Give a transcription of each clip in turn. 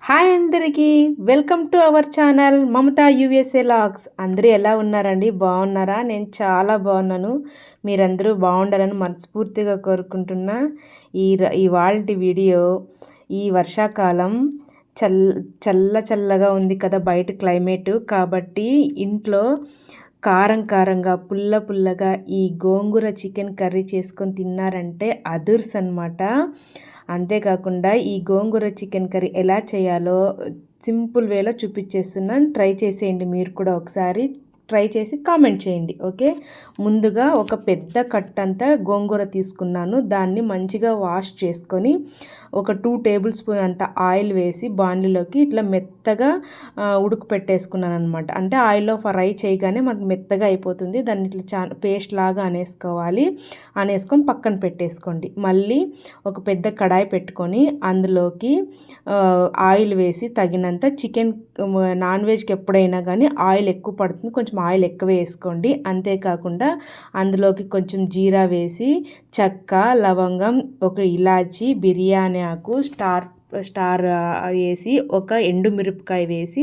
Hi అందరికీ, welcome to our channel Mamatha USA logs. అందరూ ఎలా ఉన్నారండి? బాగున్నారా? నేను చాలా బాగున్నాను. మీరందరూ బాగుండాలని మనస్ఫూర్తిగా కోరుకుంటున్నా. ఇవాల్టి వీడియో ఈ వర్షాకాలం చల్లగా ఉంది కదా బయట క్లైమేట్. కాబట్టి ఇంట్లో కారంగా పుల్లగా ఈ గోంగూర చికెన్ కర్రీ చేసుకొని తిన్నారంటే అదుర్స్ అనమాట. అంతేకాకుండా ఈ గోంగూర చికెన్ కర్రీ ఎలా చేయాలో సింపుల్ వేలో చూపించేస్తున్నాను. ట్రై చేసేయండి, మీరు కూడా ఒకసారి ట్రై చేసి కామెంట్ చేయండి. ఓకే, ముందుగా ఒక పెద్ద కట్టంతా గోంగూర తీసుకున్నాను. దాన్ని మంచిగా వాష్ చేసుకొని ఒక 2 టేబుల్ స్పూన్ అంత ఆయిల్ వేసి బాండ్లీలోకి ఇట్లా మెత్తగా ఉడుకు పెట్టేసుకున్నాను అనమాట. అంటే ఆయిల్లో ఫ్రై చేయగానే మనకు మెత్తగా అయిపోతుంది. దాన్ని ఇట్లా పేస్ట్ లాగా అనేసుకొని పక్కన పెట్టేసుకోండి. మళ్ళీ ఒక పెద్ద కడాయి పెట్టుకొని అందులోకి ఆయిల్ వేసి తగినంత చికెన్, నాన్ వెజ్కి ఎప్పుడైనా కానీ ఆయిల్ ఎక్కువ పడుతుంది, కొంచెం ఆయిల్ ఎక్కువ వేసుకోండి. అంతేకాకుండా అందులోకి కొంచెం జీరా వేసి చెక్క, లవంగం, ఒక ఇలాచి, బిర్యానీ ఆకు, స్టార్ వేసి ఒక ఎండుమిరపకాయ వేసి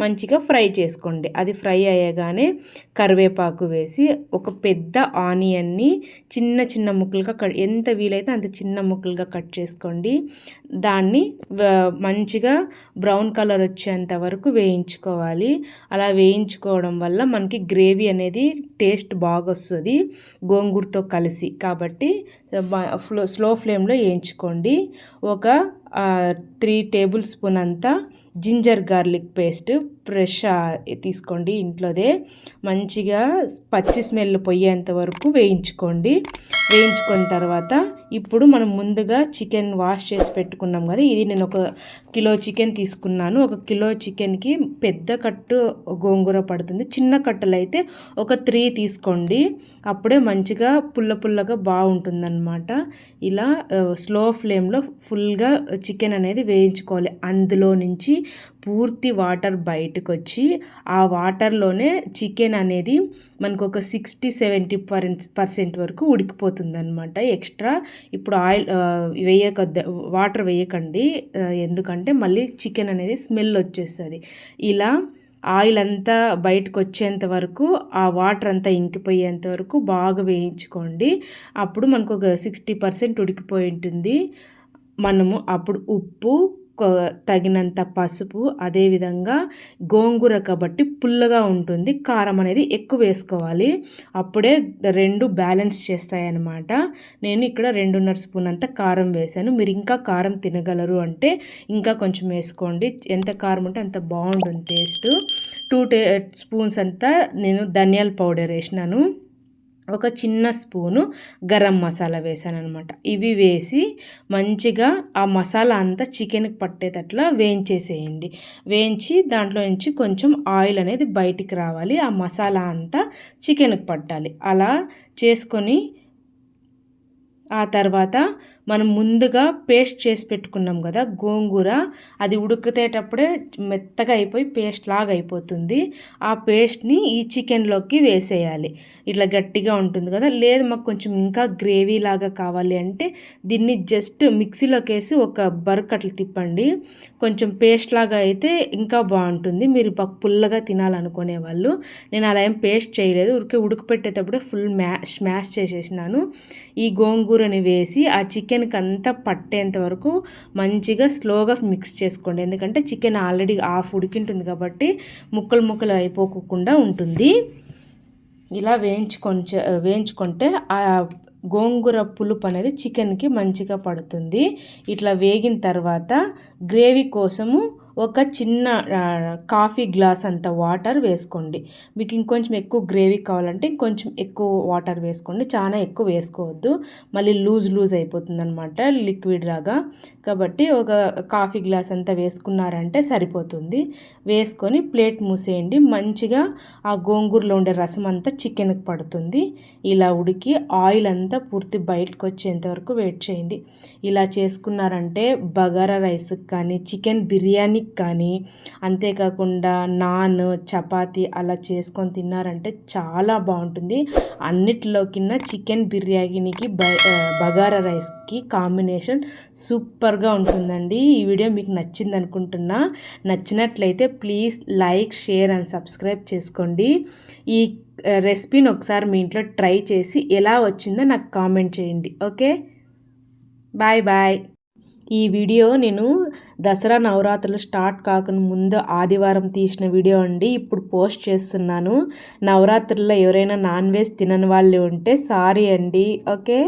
మంచిగా ఫ్రై చేసుకోండి. అది ఫ్రై అయ్యగానే కరివేపాకు వేసి ఒక పెద్ద ఆనియన్ని చిన్న ముక్కలుగా ఎంత వీలైతే అంత చిన్న ముక్కలుగా కట్ చేసుకోండి. దాన్ని మంచిగా బ్రౌన్ కలర్ వచ్చేంత వరకు వేయించుకోవాలి. అలా వేయించుకోవడం వల్ల మనకి గ్రేవీ అనేది టేస్ట్ బాగా వస్తుంది గోంగూరతో కలిసి. కాబట్టి స్లో ఫ్లేమ్లో వేయించుకోండి. ఒక 3 టేబుల్ స్పూన్ అంతా జింజర్ గార్లిక్ పేస్ట్ ఫ్రెష్ తీసుకోండి, ఇంట్లోదే. మంచిగా పచ్చి స్మెల్ పోయేంత వరకు వేయించుకోండి. వేయించుకున్న తర్వాత ఇప్పుడు మనం ముందుగా చికెన్ వాష్ చేసి పెట్టుకున్నాం కదా, ఇది నేను 1 కిలో చికెన్ తీసుకున్నాను. 1 కిలో చికెన్కి పెద్ద కట్టు గోంగూర పడుతుంది. చిన్న కట్టలు అయితే ఒక 3 తీసుకోండి, అప్పుడే మంచిగా పుల్లగా బాగుంటుందన్నమాట. ఇలా స్లో ఫ్లేమ్లో ఫుల్గా చికెన్ అనేది వేయించుకోవాలి. అందులో నుంచి పూర్తి వాటర్ బయటకు వచ్చి ఆ వాటర్లోనే చికెన్ అనేది మనకు ఒక 60-70% వరకు ఉడికిపోతుంది అనమాట. ఎక్స్ట్రా ఇప్పుడు ఆయిల్ వాటర్ వేయకండి, ఎందుకంటే మళ్ళీ చికెన్ అనేది స్మెల్ వచ్చేస్తుంది. ఇలా ఆయిల్ అంతా బయటకు వచ్చేంత వరకు, ఆ వాటర్ అంతా ఇంకిపోయేంత వరకు బాగా వేయించుకోండి. అప్పుడు మనకు ఒక 60% ఉడికిపోయి ఉంటుంది. మనము అప్పుడు ఉప్పు, తగినంత పసుపు, అదేవిధంగా గోంగూర కాబట్టి పుల్లగా ఉంటుంది, కారం అనేది ఎక్కువ వేసుకోవాలి. అప్పుడే 2 బ్యాలెన్స్ చేస్తాయన్నమాట. నేను ఇక్కడ 2.5 స్పూన్ అంత కారం వేసాను. మీరు ఇంకా కారం తినగలరు అంటే ఇంకా కొంచెం వేసుకోండి. ఎంత కారం ఉంటే అంత బాగుంటుంది టేస్ట్. 2 స్పూన్స్ అంతా నేను ధనియాల పౌడర్ వేసినాను. ఒక చిన్న స్పూను గరం మసాలా వేసాను అనమాట. ఇవి వేసి మంచిగా ఆ మసాలా అంతా చికెన్కి పట్టేటట్లా వేయించేసేయండి. వేయించి దాంట్లో నుంచి కొంచెం ఆయిల్ అనేది బయటికి రావాలి, ఆ మసాలా అంతా చికెన్కి పట్టాలి. అలా చేసుకొని ఆ తర్వాత మనం ముందుగా పేస్ట్ చేసి పెట్టుకున్నాం కదా గోంగూర, అది ఉడికేటప్పుడే మెత్తగా అయిపోయి పేస్ట్ లాగా అయిపోతుంది. ఆ పేస్ట్ని ఈ చికెన్లోకి వేసేయాలి. ఇట్లా గట్టిగా ఉంటుంది కదా, లేదు మాకు కొంచెం ఇంకా గ్రేవీ లాగా కావాలి అంటే దీన్ని జస్ట్ మిక్సీలోకి వేసి ఒక బరకట్లు తిప్పండి. కొంచెం పేస్ట్ లాగా అయితే ఇంకా బాగుంటుంది. మీరు పుల్లగా తినాలనుకునే వాళ్ళు. నేను అలా ఏం పేస్ట్ చేయలేదు, ఉడకపెట్టేటప్పుడే ఫుల్ స్మాష్ చేసేసినాను. ఈ గోంగూరని వేసి ఆ చికెన్కి అంతా పట్టేంత వరకు మంచిగా స్లోగా మిక్స్ చేసుకోండి. ఎందుకంటే చికెన్ ఆల్రెడీ హాఫ్ ఉడికింటుంది కాబట్టి ముక్కలు అయిపోకుండా ఉంటుంది. ఇలా వేయించుకుంటే ఆ గోంగూర పులుపు అనేది చికెన్కి మంచిగా పడుతుంది. ఇట్లా వేగిన తర్వాత గ్రేవీ కోసము ఒక చిన్న కాఫీ గ్లాస్ అంత వాటర్ వేసుకోండి. మీకు ఇంకొంచెం ఎక్కువ గ్రేవీ కావాలంటే ఇంకొంచెం ఎక్కువ వాటర్ వేసుకోండి, చాలా ఎక్కువ వేసుకోవద్దు, మళ్ళీ లూజ్ అయిపోతుంది అనమాట లిక్విడ్ లాగా. కాబట్టి ఒక కాఫీ గ్లాస్ అంతా వేసుకున్నారంటే సరిపోతుంది. వేసుకొని ప్లేట్ మూసేయండి. మంచిగా ఆ గోంగూరలో ఉండే రసం అంతా చికెన్కి పడుతుంది. ఇలా ఉడికి ఆయిల్ అంతా పూర్తి బయటకు వచ్చేంత వరకు వెయిట్ చేయండి. ఇలా చేసుకున్నారంటే బగారా రైస్కి కానీ చికెన్ బిర్యానీకి కానీ అంతేకాకుండా నాన్ చపాతీ అలా చేసుకొని తిన్నారంటే చాలా బాగుంటుంది. అన్నిటిలోకిన్నా చికెన్ బిర్యానీకి బగారా రైస్కి కాంబినేషన్ సూపర్గా ఉంటుందండి. ఈ వీడియో మీకు నచ్చింది అనుకుంటున్నా. నచ్చినట్లయితే please like, share and subscribe చేసుకోండి. ఈ రెసిపీని ఒకసారి మీ ఇంట్లో ట్రై చేసి ఎలా వచ్చిందో నాకు కామెంట్ చేయండి. Okay, bye bye. ఈ వీడియో నేను దసరా నవరాత్రులు స్టార్ట్ కాకుండా ముందు ఆదివారం తీసిన వీడియో అండి. ఇప్పుడు పోస్ట్ చేస్తున్నాను. నవరాత్రుల్లో ఎవరైనా నాన్ వెజ్ తినని వాళ్ళు ఉంటే సారీ అండి. ఓకే.